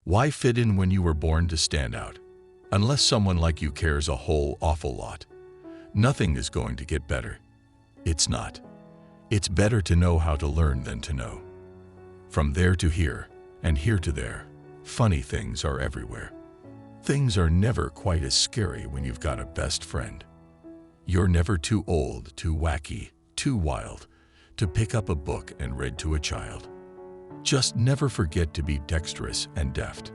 Why fit in when you were born to stand out? Unless someone like you cares a whole awful lot, nothing is going to get better. It's not. It's better to know how to learn than to know. From there to here, and here to there, funny things are everywhere. Things are never quite as scary when you've got a best friend. You're never too old, too wacky, too wild to pick up a book and read to a child. Just never forget to be dexterous and deft,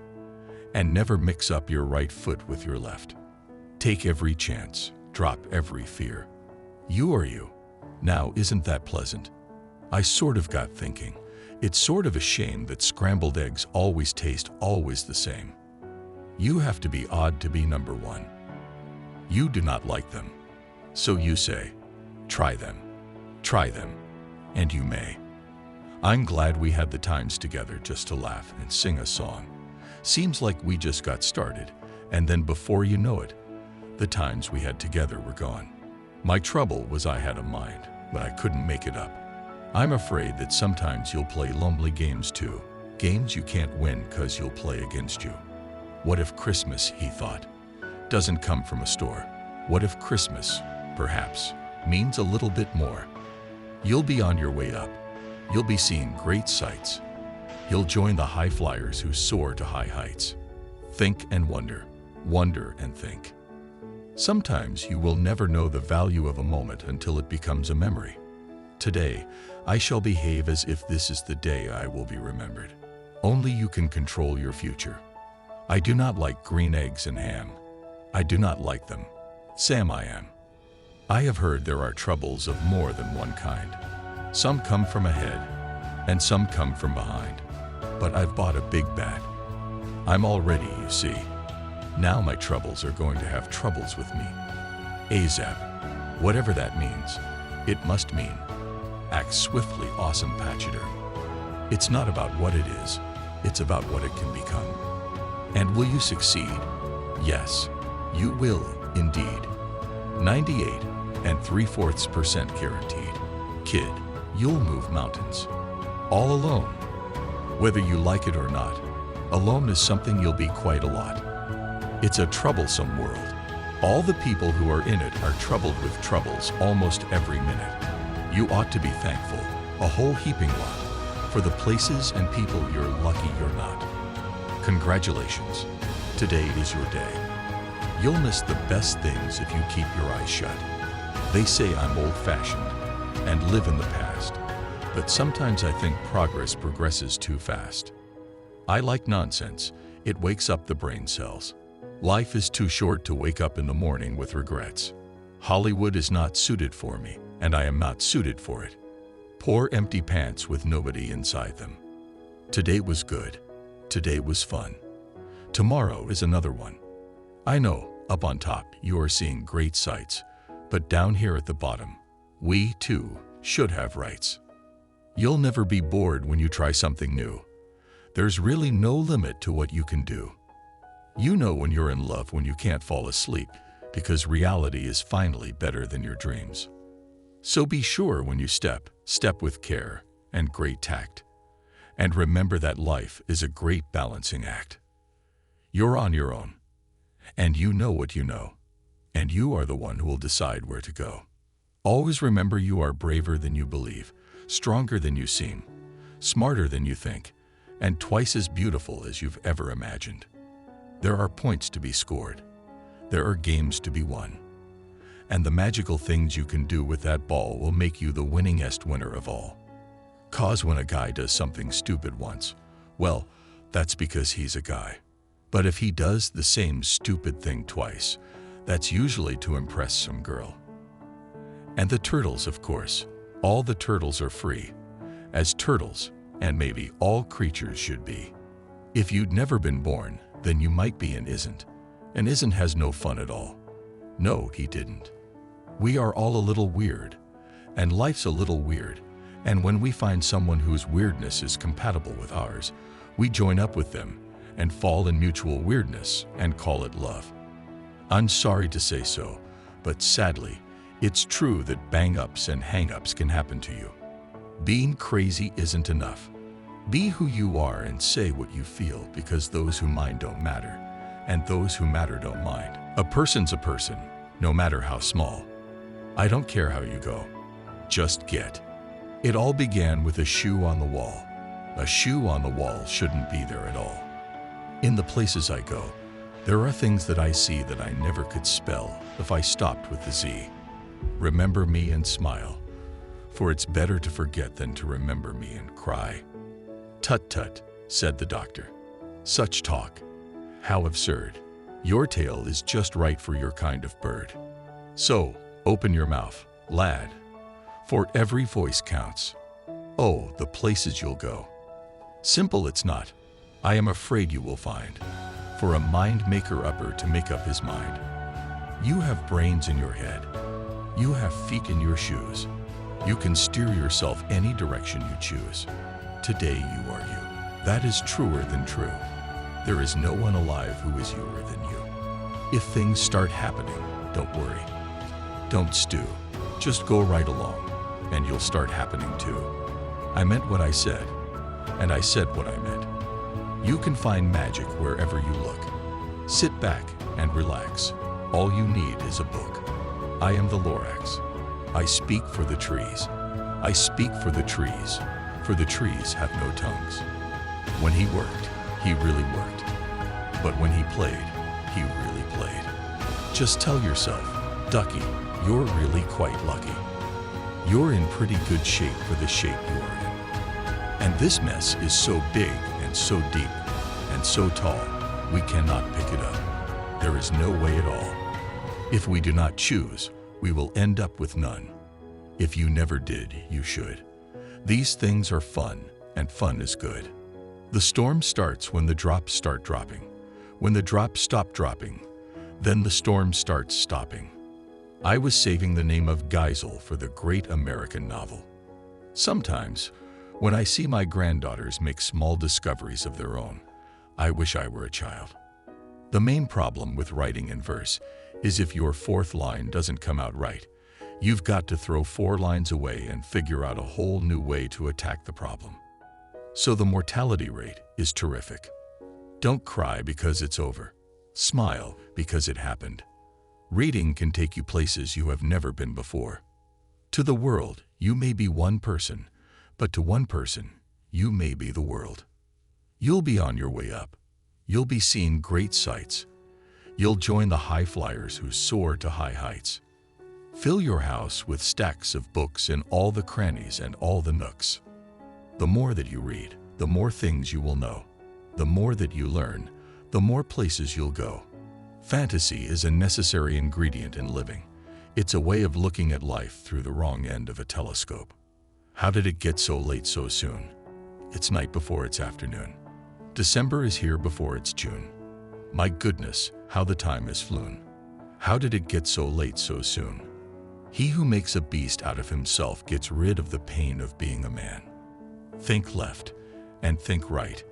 and never mix up your right foot with your left. Take every chance, drop every fear. You are you. Now, isn't that pleasant? I sort of got thinking, it's sort of a shame that scrambled eggs always taste always the same. You have to be odd to be number one. You do not like them. So you say, try them, and you may. I'm glad we had the times together just to laugh and sing a song. Seems like we just got started, and then before you know it, the times we had together were gone. My trouble was I had a mind, but I couldn't make it up. I'm afraid that sometimes you'll play lonely games too, games you can't win 'cause you'll play against you. What if Christmas, he thought, doesn't come from a store? What if Christmas, perhaps, means a little bit more? You'll be on your way up. You'll be seeing great sights. You'll join the high flyers who soar to high heights. Think and wonder, wonder and think. Sometimes you will never know the value of a moment until it becomes a memory. Today, I shall behave as if this is the day I will be remembered. Only you can control your future. I do not like green eggs and ham. I do not like them. Sam I am. I have heard there are troubles of more than one kind. Some come from ahead, and some come from behind. But I've bought a big bat. I'm all ready, you see. Now my troubles are going to have troubles with me. ASAP. Whatever that means, it must mean. Act swiftly, awesome pachyderm. It's not about what it is, it's about what it can become. And will you succeed? Yes, you will, indeed. 98.75% guaranteed. Kid, you'll move mountains. All alone. Whether you like it or not, alone is something you'll be quite a lot. It's a troublesome world. All the people who are in it are troubled with troubles almost every minute. You ought to be thankful, a whole heaping lot, for the places and people you're lucky you're not. Congratulations. Today is your day. You'll miss the best things if you keep your eyes shut. They say I'm old-fashioned and live in the past, but sometimes I think progress progresses too fast. I like nonsense. It wakes up the brain cells. Life is too short to wake up in the morning with regrets. Hollywood is not suited for me, and I am not suited for it. Poor empty pants with nobody inside them. Today was good. Today was fun. Tomorrow is another one. I know, up on top, you are seeing great sights, but down here at the bottom, we, too, should have rights. You'll never be bored when you try something new. There's really no limit to what you can do. You know when you're in love when you can't fall asleep, because reality is finally better than your dreams. So be sure when you step with care and great tact. And remember that life is a great balancing act. You're on your own, and you know what you know, and you are the one who will decide where to go. Always remember you are braver than you believe, stronger than you seem, smarter than you think, and twice as beautiful as you've ever imagined. There are points to be scored. There are games to be won. And the magical things you can do with that ball will make you the winningest winner of all. 'Cause when a guy does something stupid once, well, that's because he's a guy. But if he does the same stupid thing twice, that's usually to impress some girl. And the turtles, of course, all the turtles are free, as turtles, and maybe all creatures should be. If you'd never been born, then you might be an isn't. An isn't has no fun at all. No, he didn't. We are all a little weird, and life's a little weird, and when we find someone whose weirdness is compatible with ours, we join up with them and fall in mutual weirdness and call it love. I'm sorry to say so, but sadly, it's true that bang-ups and hang-ups can happen to you. Being crazy isn't enough. Be who you are and say what you feel, because those who mind don't matter, and those who matter don't mind. A person's a person, no matter how small. I don't care how you go, just get. It all began with a shoe on the wall. A shoe on the wall shouldn't be there at all. In the places I go, there are things that I see that I never could spell if I stopped with the Z. Remember me and smile, for it's better to forget than to remember me and cry. Tut tut, said the doctor. Such talk. How absurd. Your tale is just right for your kind of bird. So, open your mouth, lad, for every voice counts. Oh, the places you'll go. Simple it's not, I am afraid you will find, for a mind maker-upper to make up his mind. You have brains in your head. You have feet in your shoes. You can steer yourself any direction you choose. Today you are you. That is truer than true. There is no one alive who is youer than you. If things start happening, don't worry. Don't stew. Just go right along, and you'll start happening too. I meant what I said, and I said what I meant. You can find magic wherever you look. Sit back and relax. All you need is a book. I am the Lorax. I speak for the trees. I speak for the trees have no tongues. When he worked, he really worked. But when he played, he really played. Just tell yourself, Ducky, you're really quite lucky. You're in pretty good shape for the shape you are in. And this mess is so big and so deep and so tall, we cannot pick it up. There is no way at all. If we do not choose, we will end up with none. If you never did, you should. These things are fun, and fun is good. The storm starts when the drops start dropping. When the drops stop dropping, then the storm starts stopping. I was saving the name of Geisel for the great American novel. Sometimes, when I see my granddaughters make small discoveries of their own, I wish I were a child. The main problem with writing in verse is if your fourth line doesn't come out right, you've got to throw 4 lines away and figure out a whole new way to attack the problem. So the mortality rate is terrific. Don't cry because it's over. Smile because it happened. Reading can take you places you have never been before. To the world, you may be one person, but to one person, you may be the world. You'll be on your way up. You'll be seeing great sights. You'll join the high flyers who soar to high heights. Fill your house with stacks of books in all the crannies and all the nooks. The more that you read, the more things you will know. The more that you learn, the more places you'll go. Fantasy is a necessary ingredient in living. It's a way of looking at life through the wrong end of a telescope. How did it get so late so soon? It's night before it's afternoon. December is here before it's June. My goodness, how the time has flown. How did it get so late so soon? He who makes a beast out of himself gets rid of the pain of being a man. Think left, and think right,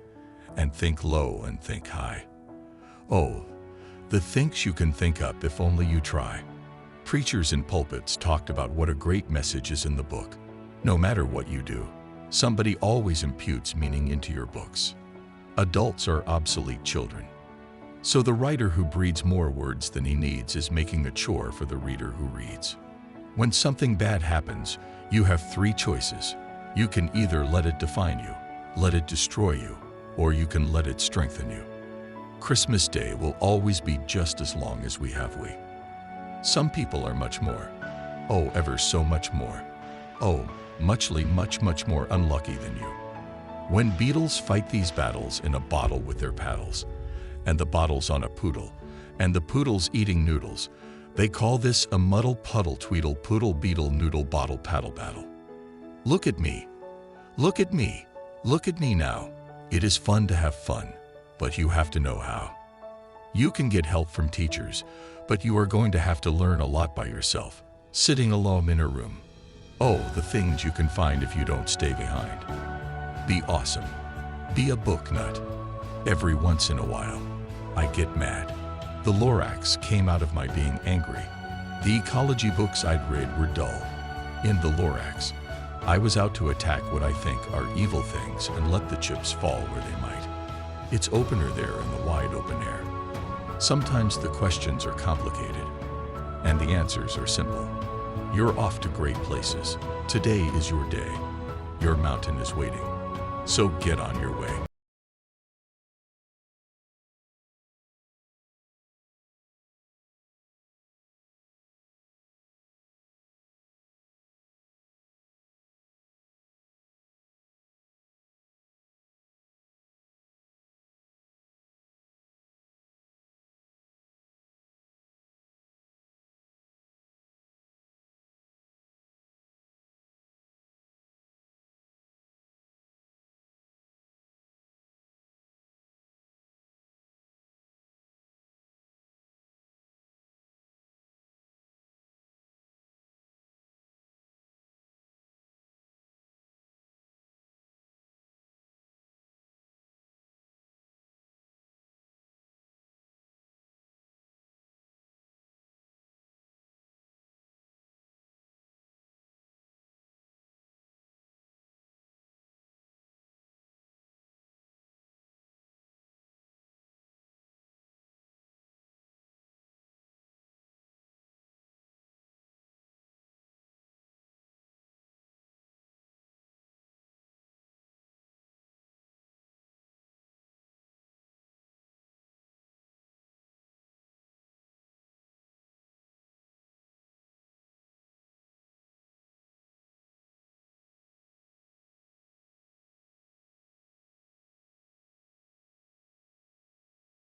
and think low and think high. Oh, the thinks you can think up if only you try. Preachers in pulpits talked about what a great message is in the book. No matter what you do, somebody always imputes meaning into your books. Adults are obsolete children. So the writer who breeds more words than he needs is making a chore for the reader who reads. When something bad happens, you have 3 choices. You can either let it define you, let it destroy you, or you can let it strengthen you. Christmas Day will always be just as long as we have we. Some people are much more. Oh, ever so much more. Oh, much more unlucky than you. When beetles fight these battles in a bottle with their paddles, and the bottle's on a poodle, and the poodle's eating noodles, they call this a muddle puddle tweedle poodle beetle noodle bottle paddle battle. Look at me. Look at me. Look at me now. It is fun to have fun, but you have to know how. You can get help from teachers, but you are going to have to learn a lot by yourself, sitting alone in a room. Oh, the things you can find if you don't stay behind. Be awesome. Be a book nut. Every once in a while, I get mad. The Lorax came out of my being angry. The ecology books I'd read were dull. In the Lorax, I was out to attack what I think are evil things and let the chips fall where they might. It's opener there in the wide open air. Sometimes the questions are complicated, and the answers are simple. You're off to great places. Today is your day. Your mountain is waiting. So get on your way.